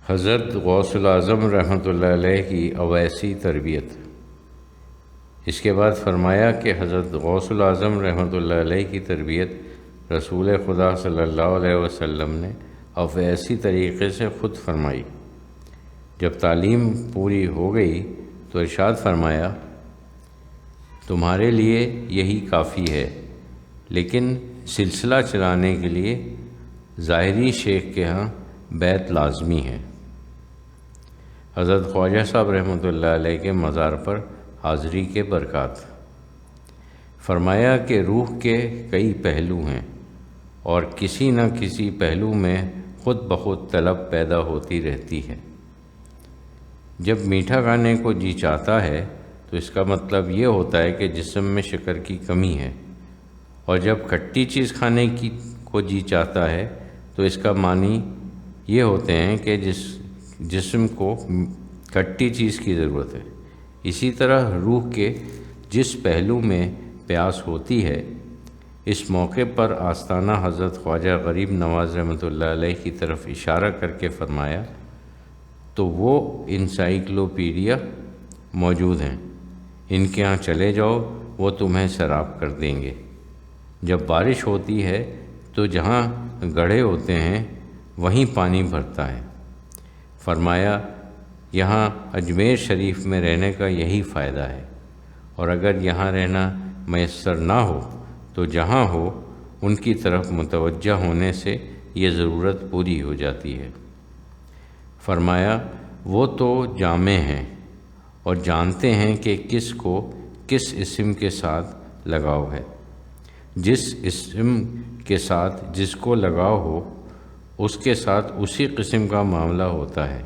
حضرت غوث الاعظم رحمۃ اللہ علیہ کی اویسی تربیت۔ اس کے بعد فرمایا کہ حضرت غوث الاعظم رحمۃ اللہ علیہ کی تربیت رسول خدا صلی اللہ علیہ وسلم نے اویسی طریقے سے خود فرمائی۔ جب تعلیم پوری ہو گئی تو ارشاد فرمایا، تمہارے لیے یہی کافی ہے، لیکن سلسلہ چلانے کے لیے ظاہری شیخ کے ہاں بیعت لازمی ہے۔ حضرت خواجہ صاحب رحمۃ اللہ علیہ کے مزار پر حاضری کے برکات۔ فرمایا کہ روح کے کئی پہلو ہیں اور کسی نہ کسی پہلو میں خود بخود طلب پیدا ہوتی رہتی ہے۔ جب میٹھا کھانے کو جی چاہتا ہے تو اس کا مطلب یہ ہوتا ہے کہ جسم میں شکر کی کمی ہے، اور جب کھٹی چیز کھانے کو جی چاہتا ہے تو اس کا معنی یہ ہوتے ہیں کہ جسم کو کھٹی چیز کی ضرورت ہے۔ اسی طرح روح کے جس پہلو میں پیاس ہوتی ہے، اس موقع پر آستانہ حضرت خواجہ غریب نواز رحمۃ اللہ علیہ کی طرف اشارہ کر کے فرمایا، تو وہ انسائکلوپیڈیا موجود ہیں، ان کے ہاں چلے جاؤ، وہ تمہیں سیراب کر دیں گے۔ جب بارش ہوتی ہے تو جہاں گڑھے ہوتے ہیں وہیں پانی بھرتا ہے۔ فرمایا، یہاں اجمیر شریف میں رہنے کا یہی فائدہ ہے، اور اگر یہاں رہنا میسر نہ ہو تو جہاں ہو ان کی طرف متوجہ ہونے سے یہ ضرورت پوری ہو جاتی ہے۔ فرمایا، وہ تو جامع ہیں اور جانتے ہیں کہ کس کو کس اسم کے ساتھ لگاؤ ہے۔ جس اسم کے ساتھ جس کو لگاؤ ہو اس کے ساتھ اسی قسم کا معاملہ ہوتا ہے۔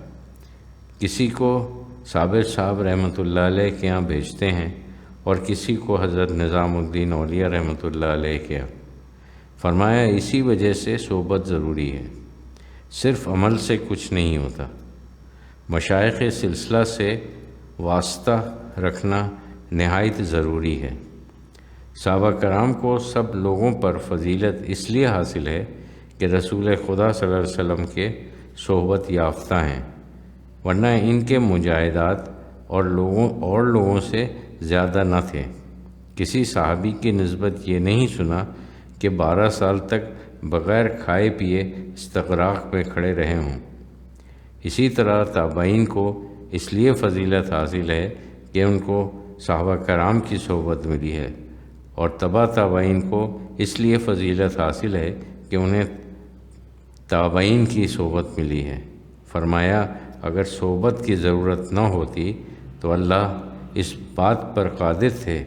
کسی کو صابر صاحب رحمۃ اللہ علیہ کے یہاں بھیجتے ہیں اور کسی کو حضرت نظام الدین اولیاء رحمۃ اللہ علیہ کے یہاں۔ فرمایا، اسی وجہ سے صحبت ضروری ہے، صرف عمل سے کچھ نہیں ہوتا۔ مشائخ سلسلہ سے واسطہ رکھنا نہایت ضروری ہے۔ صحابہ کرام کو سب لوگوں پر فضیلت اس لیے حاصل ہے کہ رسول خدا صلی اللہ علیہ وسلم کے صحبت یافتہ ہیں، ورنہ ان کے مجاہدات اور لوگوں سے زیادہ نہ تھے۔ کسی صحابی کی نسبت یہ نہیں سنا کہ 12 سال تک بغیر کھائے پیے استغراق میں کھڑے رہے ہوں۔ اسی طرح تابعین کو اس لیے فضیلت حاصل ہے کہ ان کو صحابہ کرام کی صحبت ملی ہے، اور تابعین کو اس لیے فضیلت حاصل ہے کہ انہیں تابعین کی صحبت ملی ہے۔ فرمایا، اگر صحبت کی ضرورت نہ ہوتی تو اللہ اس بات پر قادر تھے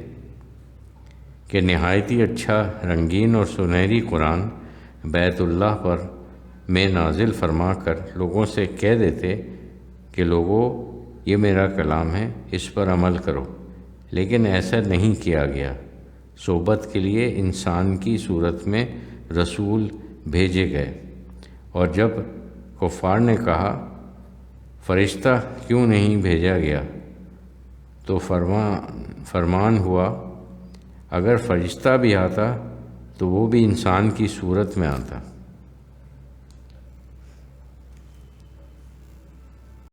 کہ نہایت ہی اچھا رنگین اور سنہری قرآن بیت اللہ پر میں نازل فرما کر لوگوں سے کہہ دیتے کہ لوگوں، یہ میرا کلام ہے، اس پر عمل کرو، لیکن ایسا نہیں کیا گیا۔ صحبت کے لیے انسان کی صورت میں رسول بھیجے گئے، اور جب کفار نے کہا فرشتہ کیوں نہیں بھیجا گیا تو فرمان ہوا، اگر فرشتہ بھی آتا تو وہ بھی انسان کی صورت میں آتا۔